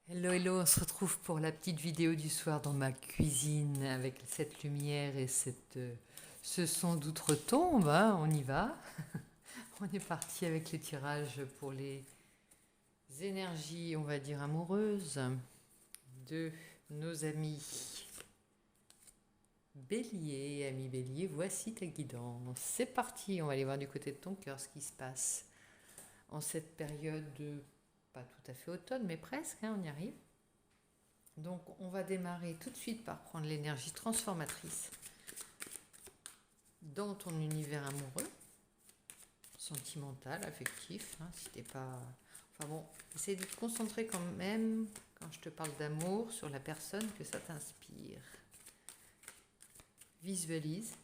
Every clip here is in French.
Hello, hello, on se retrouve pour la petite vidéo du soir dans ma cuisine avec cette lumière et ce son d'outre-tombe, hein, on y va. On est parti avec les tirages pour les énergies, on va dire, amoureuses de nos amis Bélier. Amis Bélier, voici ta guidance. C'est parti, on va aller voir du côté de ton cœur ce qui se passe en cette période de, pas tout à fait automne, mais presque, hein, on y arrive. Donc on va démarrer tout de suite par prendre l'énergie transformatrice dans ton univers amoureux, sentimental, affectif, hein, si t'es pas... Enfin bon, essaye de te concentrer quand même, quand je te parle d'amour, sur la personne que ça t'inspire. Visualise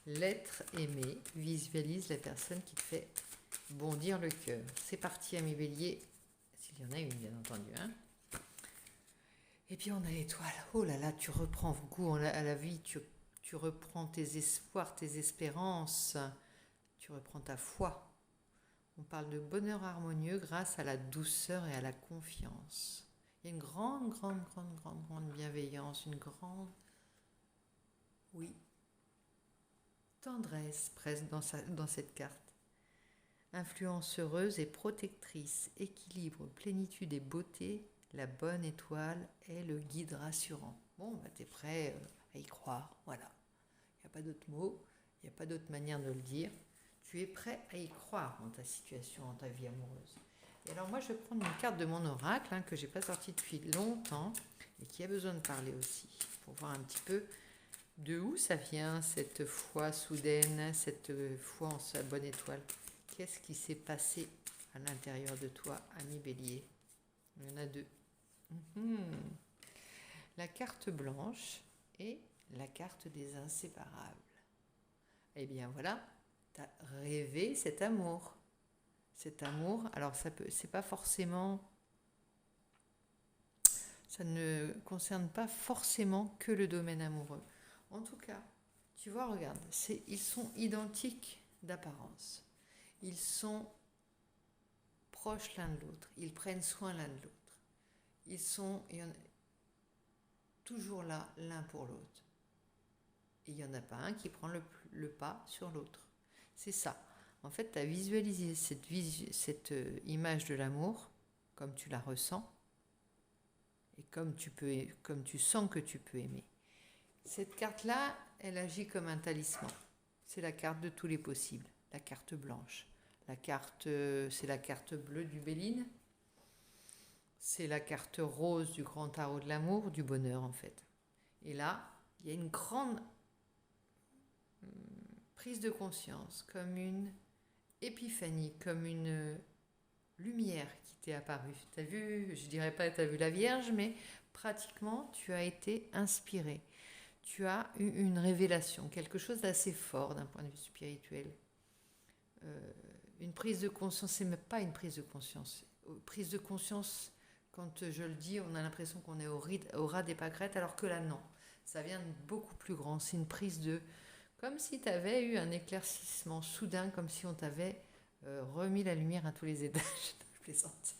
l'être aimé, visualise la personne qui te fait bondir le cœur. C'est parti, ami Bélier, s'il y en a une bien entendu, hein. Et puis on a l'étoile. Oh là là, tu reprends goût à la vie, tu reprends tes espoirs, tes espérances, tu reprends ta foi. On parle de bonheur harmonieux grâce à la douceur et à la confiance. Il y a une grande bienveillance, une grande, oui, tendresse presque dans cette carte. Influence heureuse et protectrice, équilibre, plénitude et beauté. La bonne étoile est le guide rassurant. Bon, bah, tu es prêt à y croire, voilà. Il n'y a pas d'autre mot, il n'y a pas d'autre manière de le dire. Tu es prêt à y croire dans ta situation, dans ta vie amoureuse. Et alors moi, je vais prendre une carte de mon oracle, hein, que je n'ai pas sortie depuis longtemps, et qui a besoin de parler aussi, pour voir un petit peu de où ça vient, cette foi soudaine, cette foi en sa bonne étoile. Qu'est-ce qui s'est passé à l'intérieur de toi, ami Bélier? Il y en a deux. La carte blanche et la carte des inséparables. Eh bien voilà, tu as rêvé cet amour. Cet amour, alors c'est pas forcément, ça ne concerne pas forcément que le domaine amoureux. En tout cas, tu vois, regarde, ils sont identiques d'apparence. Ils sont proches l'un de l'autre. Ils prennent soin l'un de l'autre. Ils sont toujours là l'un pour l'autre. Et il n'y en a pas un qui prend le pas sur l'autre. C'est ça. En fait, tu as visualisé cette image de l'amour comme tu la ressens et comme tu sens que tu peux aimer. Cette carte-là, elle agit comme un talisman. C'est la carte de tous les possibles, la carte blanche. C'est la carte bleue du Béline. C'est la carte rose du grand tarot de l'amour, du bonheur en fait. Et là, il y a une grande prise de conscience, comme une épiphanie, comme une lumière qui t'est apparue. Tu as vu, je dirais pas que tu as vu la Vierge, mais pratiquement tu as été inspiré. Tu as eu une révélation, quelque chose d'assez fort d'un point de vue spirituel. Une prise de conscience, c'est même pas une prise de conscience. Prise de conscience, quand je le dis, on a l'impression qu'on est au ras des pâquerettes, alors que là, non. Ça vient de beaucoup plus grand. C'est une prise de... Comme si tu avais eu un éclaircissement soudain, comme si on t'avait remis la lumière à tous les étages. Je plaisante.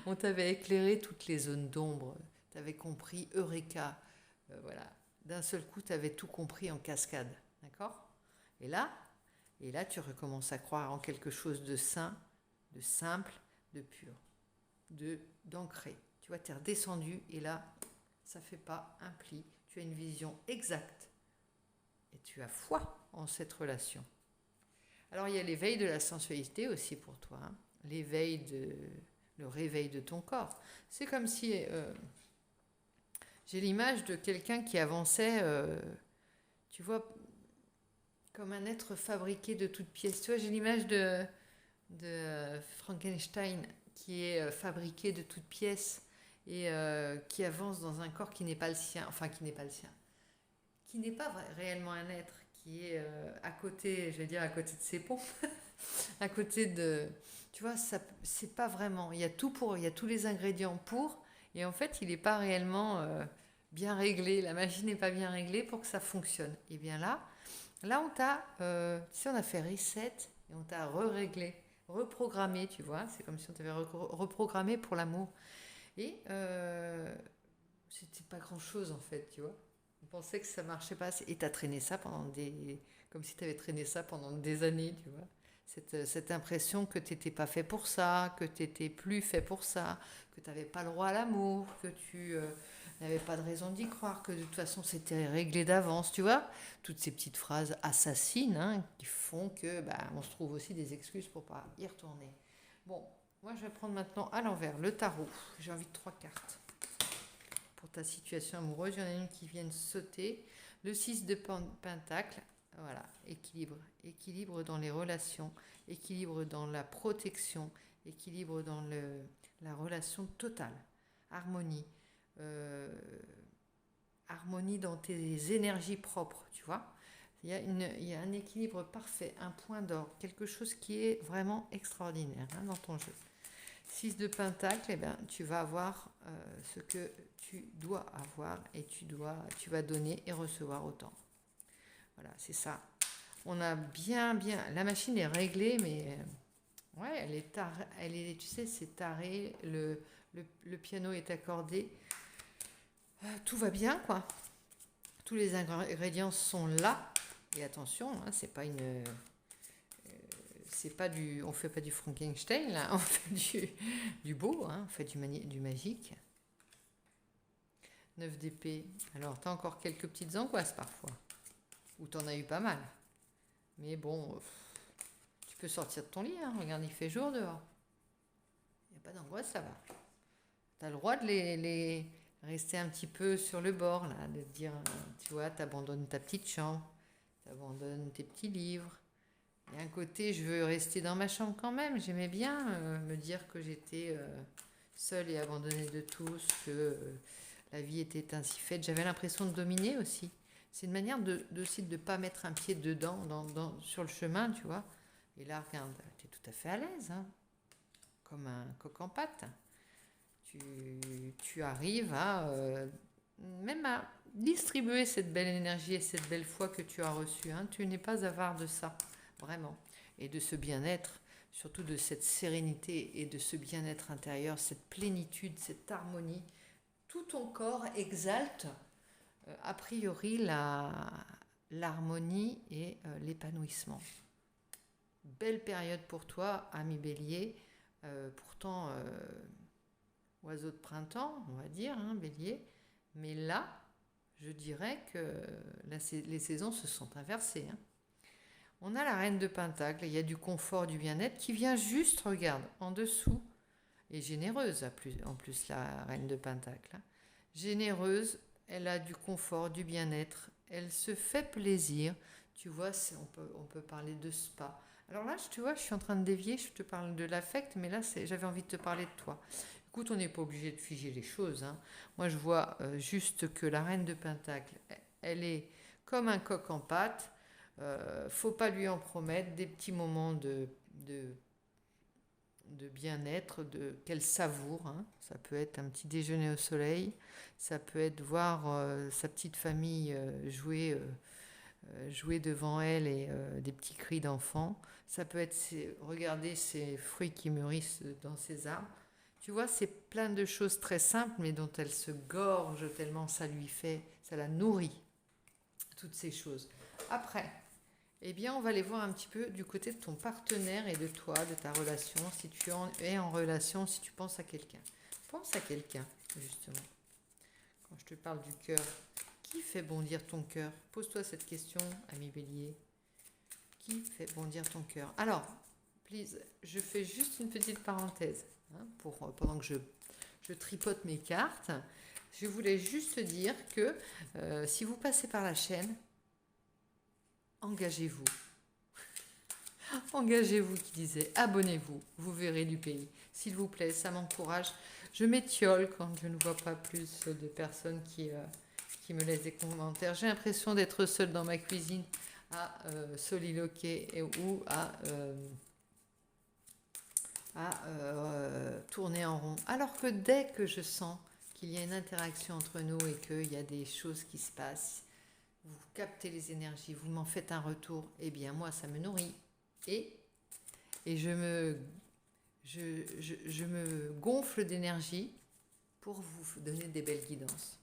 On t'avait éclairé toutes les zones d'ombre. Tu avais compris, Eureka. Voilà. D'un seul coup, tu avais tout compris en cascade. D'accord? Et là, tu recommences à croire en quelque chose de sain, de simple, de pur, d'ancré. Tu vois, tu es redescendu et là, ça ne fait pas un pli. Tu as une vision exacte et tu as foi en cette relation. Alors, il y a l'éveil de la sensualité aussi pour toi, hein. Le réveil de ton corps. C'est comme si j'ai l'image de quelqu'un qui avançait, tu vois, comme un être fabriqué de toutes pièces. Tu vois, j'ai l'image de Frankenstein qui est fabriqué de toutes pièces et qui avance dans un corps qui n'est pas le sien, enfin qui n'est pas le sien, qui n'est pas réellement un être, qui est à côté, je vais dire à côté de ses pompes, à côté de, tu vois, ça, c'est pas vraiment. Il y a il y a tous les ingrédients pour, et en fait, il n'est pas réellement bien réglé. La machine n'est pas bien réglée pour que ça fonctionne. Et bien là, on t'a, tu sais, on a fait reset et on t'a re-réglé, reprogrammé, tu vois. C'est comme si on t'avait reprogrammé pour l'amour. Et c'était pas grand-chose en fait, tu vois. On pensait que ça marchait pas assez. Et t'as traîné ça pendant des... Comme si t'avais traîné ça pendant des années, tu vois. Cette impression que t'étais pas fait pour ça, que t'étais plus fait pour ça, que t'avais pas le droit à l'amour, que tu n'avais pas de raison d'y croire, que de toute façon c'était réglé d'avance, tu vois. Toutes ces petites phrases assassines hein, qui font que bah, on se trouve aussi des excuses pour pas y retourner. Bon, moi je vais prendre maintenant à l'envers le tarot. J'ai envie de 3 cartes. Pour ta situation amoureuse, il y en a une qui vient de sauter. Le 6 de pentacle, voilà, équilibre. Équilibre dans les relations, équilibre dans la protection, équilibre dans la relation totale. Harmonie. Euh, harmonie dans tes énergies propres, tu vois. Il y a un équilibre parfait, un point d'or, quelque chose qui est vraiment extraordinaire hein, dans ton jeu. 6 de pentacle, eh ben, tu vas avoir ce que tu dois avoir et tu vas donner et recevoir autant. Voilà, c'est ça. On a bien. La machine est réglée, mais ouais, elle est tarée, tu sais, c'est taré. Le piano est accordé. Tout va bien, quoi. Tous les ingrédients sont là. Et attention, hein, c'est pas une. C'est pas du, on fait pas du Frankenstein là, on fait du beau, hein, on fait du magique. 9 d'épée. Alors t'as encore quelques petites angoisses parfois, ou t'en as eu pas mal. Mais bon, tu peux sortir de ton lit, hein, regarde il fait jour dehors. Il n'y a pas d'angoisse, ça va. T'as le droit de les rester un petit peu sur le bord là, de te dire, tu vois, t'abandonnes ta petite chambre, t'abandonnes tes petits livres. Il y a un côté, je veux rester dans ma chambre quand même. J'aimais bien me dire que j'étais seule et abandonnée de tous, que la vie était ainsi faite. J'avais l'impression de dominer aussi. C'est une manière aussi de ne pas mettre un pied dedans, sur le chemin, tu vois. Et là, regarde, tu es tout à fait à l'aise, hein, comme un coq en pâte. Tu arrives même à distribuer cette belle énergie et cette belle foi que tu as reçue. Hein. Tu n'es pas avare de ça, vraiment. Et de ce bien-être, surtout de cette sérénité et de ce bien-être intérieur, cette plénitude, cette harmonie. Tout ton corps exalte, a priori, l'harmonie et l'épanouissement. Belle période pour toi, ami Bélier. Pourtant, oiseau de printemps, on va dire, hein, Bélier. Mais là, je dirais que les saisons se sont inversées. Hein. On a la reine de Pentacle, il y a du confort, du bien-être qui vient juste, regarde, en dessous, et généreuse en plus la reine de Pentacle. Hein. Généreuse, elle a du confort, du bien-être, elle se fait plaisir. Tu vois, on peut parler de spa. Alors là, tu vois, je suis en train de dévier, je te parle de l'affect, mais là, j'avais envie de te parler de toi. Écoute, on n'est pas obligé de figer les choses. Hein. Moi, je vois juste que la reine de Pentacle, elle est comme un coq en pâte. Faut pas lui en promettre des petits moments de bien-être, qu'elle savoure. Hein. Ça peut être un petit déjeuner au soleil, ça peut être voir sa petite famille jouer devant elle et des petits cris d'enfants. Ça peut être regarder ses fruits qui mûrissent dans ses arbres. Tu vois, c'est plein de choses très simples, mais dont elle se gorge tellement ça la nourrit, toutes ces choses. Après, eh bien, on va aller voir un petit peu du côté de ton partenaire et de toi, de ta relation, si tu es en relation, si tu penses à quelqu'un. Pense à quelqu'un, justement. Quand je te parle du cœur, qui fait bondir ton cœur? Pose-toi cette question, ami Bélier. Qui fait bondir ton cœur? Alors, please, je fais juste une petite parenthèse, hein, pendant que je tripote mes cartes. Je voulais juste dire que si vous passez par la chaîne, engagez-vous. Engagez-vous, qui disait, abonnez-vous, vous verrez du pays. S'il vous plaît, ça m'encourage. Je m'étiole quand je ne vois pas plus de personnes qui me laissent des commentaires. J'ai l'impression d'être seule dans ma cuisine à soliloquer ou à tourner en rond. Alors que dès que je sens qu'il y a une interaction entre nous et qu'il y a des choses qui se passent, vous captez les énergies, vous m'en faites un retour, eh bien moi ça me nourrit. Et je me gonfle d'énergie pour vous donner des belles guidances.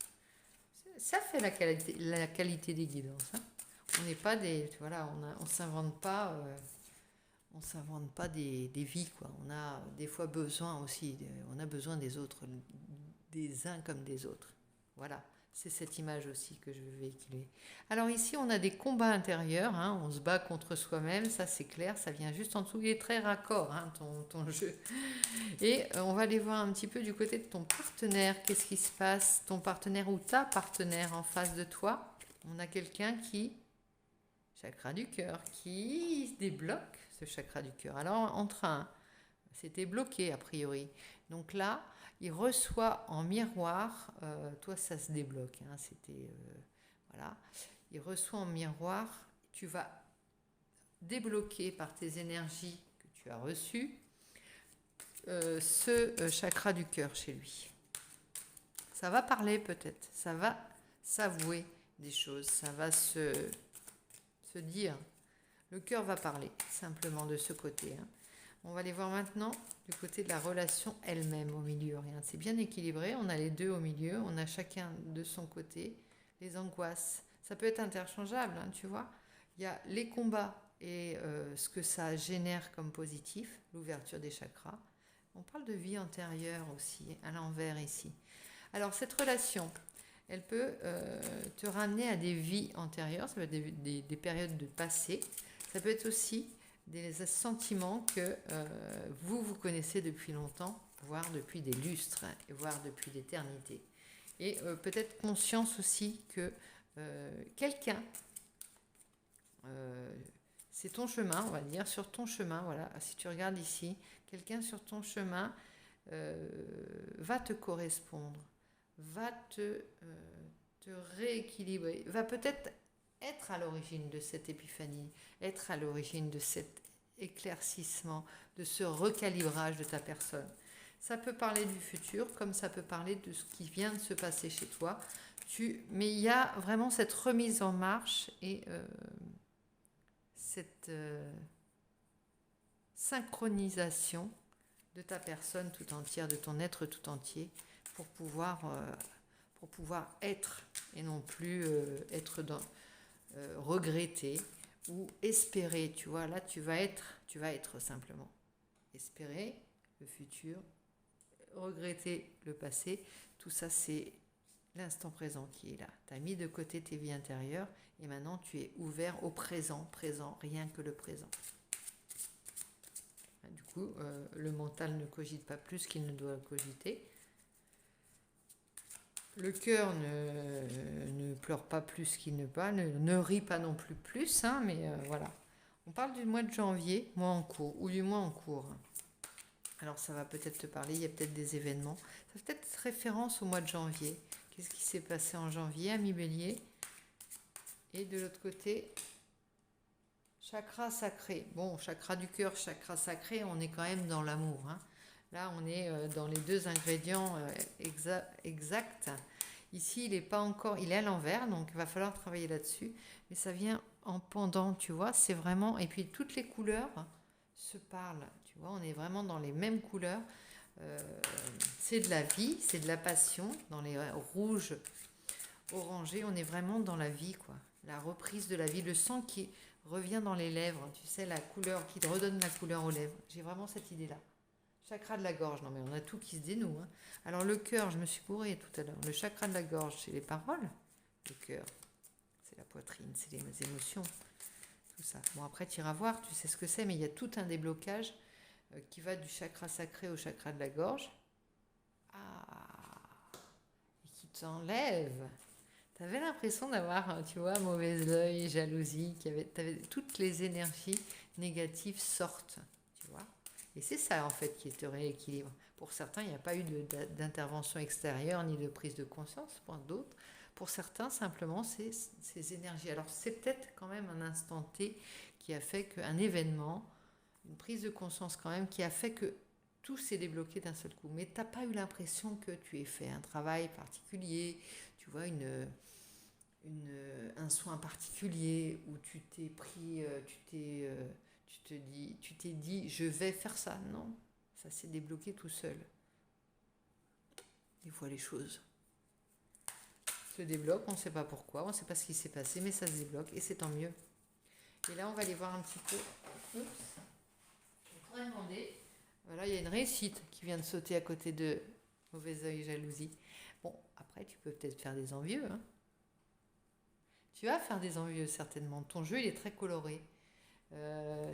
Ça fait la qualité des guidances. Hein. On n'est pas des... Voilà, on s'invente pas... on s'invente pas des vies, quoi. On a des fois besoin aussi, on a besoin des autres, des uns comme des autres. Voilà, c'est cette image aussi que je veux véhiculer. Alors ici, on a des combats intérieurs, hein, on se bat contre soi-même, ça c'est clair, ça vient juste en dessous, il est très raccord, hein, ton jeu. Et on va aller voir un petit peu du côté de ton partenaire, qu'est-ce qui se passe, ton partenaire ou ta partenaire en face de toi. On a quelqu'un qui, chakra du cœur, qui débloque ce chakra du cœur. Alors en train, c'était bloqué a priori. Donc là, il reçoit en miroir, toi ça se débloque, hein, c'était voilà. Il reçoit en miroir, tu vas débloquer par tes énergies que tu as reçues ce chakra du cœur chez lui. Ça va parler peut-être, ça va s'avouer des choses, ça va se dire. Le cœur va parler simplement de ce côté. Hein. On va aller voir maintenant du côté de la relation elle-même au milieu. Rien, c'est bien équilibré. On a les deux au milieu. On a chacun de son côté les angoisses. Ça peut être interchangeable, hein, tu vois. Il y a les combats et ce que ça génère comme positif, l'ouverture des chakras. On parle de vie antérieure aussi, à l'envers ici. Alors cette relation, elle peut te ramener à des vies antérieures, ça peut être des périodes de passé. Ça peut être aussi des sentiments que vous connaissez depuis longtemps, voire depuis des lustres, voire depuis l'éternité. Et peut-être conscience aussi que quelqu'un, c'est ton chemin, on va dire, sur ton chemin, voilà, si tu regardes ici, quelqu'un sur ton chemin va te correspondre, va te rééquilibrer, va peut-être être à l'origine de cette épiphanie, être à l'origine de cet éclaircissement, de ce recalibrage de ta personne. Ça peut parler du futur, comme ça peut parler de ce qui vient de se passer chez toi. Mais il y a vraiment cette remise en marche et cette synchronisation de ta personne tout entière, de ton être tout entier, pour pouvoir être et non plus être dans regretter ou espérer. Tu vois, là tu vas être simplement. Espérer le futur, regretter le passé, tout ça c'est l'instant présent qui est là. Tu as mis de côté tes vies intérieures et maintenant tu es ouvert au présent, rien que le présent. Du coup, le mental ne cogite pas plus qu'il ne doit cogiter. Le cœur ne pleure pas plus qu'il ne peut, ne rit pas non plus, hein, mais voilà. On parle du mois de janvier, mois en cours, ou du mois en cours. Alors ça va peut-être te parler, il y a peut-être des événements. Ça fait peut-être référence au mois de janvier. Qu'est-ce qui s'est passé en janvier, ami Bélier? Et de l'autre côté, chakra sacré. Bon, chakra du cœur, chakra sacré, on est quand même dans l'amour. Hein. Là, on est dans les deux ingrédients exacts. Ici, il est pas encore, il est à l'envers, donc il va falloir travailler là-dessus. Mais ça vient en pendant, tu vois. C'est vraiment, et puis toutes les couleurs se parlent. Tu vois, on est vraiment dans les mêmes couleurs. C'est de la vie, c'est de la passion. Dans les rouges, orangés, on est vraiment dans la vie, quoi. La reprise de la vie, le sang qui revient dans les lèvres. Tu sais, la couleur qui te redonne la couleur aux lèvres. J'ai vraiment cette idée-là. Chakra de la gorge, non mais on a tout qui se dénoue. Hein. Alors le cœur, je me suis bourrée tout à l'heure. Le chakra de la gorge, c'est les paroles. Le cœur, c'est la poitrine, c'est les émotions. Tout ça. Bon, après, tu iras voir, tu sais ce que c'est, mais il y a tout un déblocage qui va du chakra sacré au chakra de la gorge. Ah, et qui t'enlève. Tu avais l'impression d'avoir, tu vois, mauvais œil, jalousie, t'avais toutes les énergies négatives sortent, tu vois. Et c'est ça, en fait, qui te rééquilibre. Pour certains, il n'y a pas eu d'intervention extérieure ni de prise de conscience. Pour d'autres, pour certains, simplement, c'est ces énergies. Alors, c'est peut-être quand même un instant T qui a fait qu'un événement, une prise de conscience quand même, qui a fait que tout s'est débloqué d'un seul coup. Mais tu n'as pas eu l'impression que tu aies fait un travail particulier, tu vois, un soin particulier où tu t'es pris, tu t'es dit je vais faire ça. Non, ça s'est débloqué tout seul. Des fois, les choses se débloquent, on ne sait pas pourquoi, on ne sait pas ce qui s'est passé, mais ça se débloque et c'est tant mieux. Et là, on va aller voir un petit peu. Oups. Je pourrais demander. Voilà, il y a une réussite qui vient de sauter à côté de mauvais œil, jalousie. Bon, après, tu peux peut-être faire des envieux. Hein. Tu vas faire des envieux, certainement. Ton jeu, il est très coloré.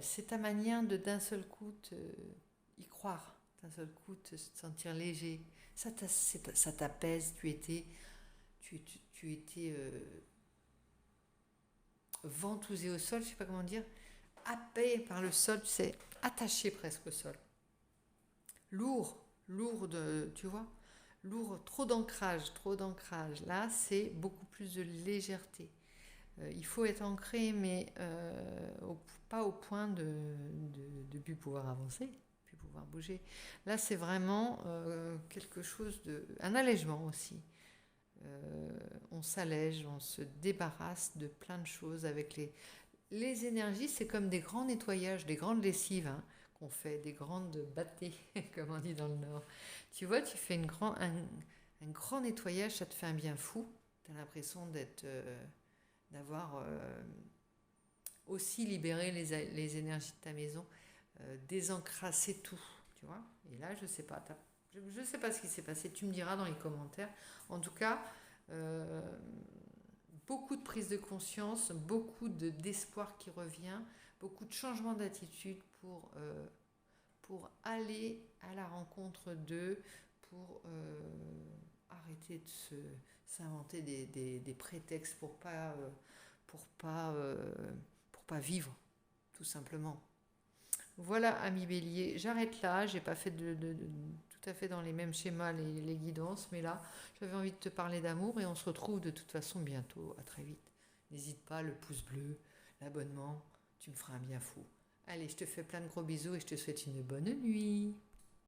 C'est ta manière de d'un seul coup y croire, d'un seul coup te sentir léger. Ça t'apaise. Tu étais ventousé au sol, je sais pas comment dire, happé par le sol, tu sais, attaché presque au sol. Lourd tu vois, lourd, trop d'ancrage, trop d'ancrage. Là, c'est beaucoup plus de légèreté. Il faut être ancré, mais pas au point de plus pouvoir avancer, plus pouvoir bouger. Là, c'est vraiment quelque chose un allègement aussi. On s'allège, on se débarrasse de plein de choses avec les énergies. C'est comme des grands nettoyages, des grandes lessives hein, qu'on fait, des grandes bâtées, comme on dit dans le Nord. Tu vois, tu fais un grand nettoyage, ça te fait un bien fou. Tu as l'impression d'avoir aussi libéré les énergies de ta maison, désencrasser tout, tu vois. Et là, je sais pas, je sais pas ce qui s'est passé, tu me diras dans les commentaires. En tout cas, beaucoup de prise de conscience, beaucoup d'espoir qui revient, beaucoup de changement d'attitude pour aller à la rencontre d'eux, pour arrêter de s'inventer des prétextes pour pas vivre, tout simplement. Voilà, ami Bélier, j'arrête là, j'ai pas fait tout à fait dans les mêmes schémas les guidances, mais là, j'avais envie de te parler d'amour et on se retrouve de toute façon bientôt, à très vite. N'hésite pas, le pouce bleu, l'abonnement, tu me feras un bien fou. Allez, je te fais plein de gros bisous et je te souhaite une bonne nuit.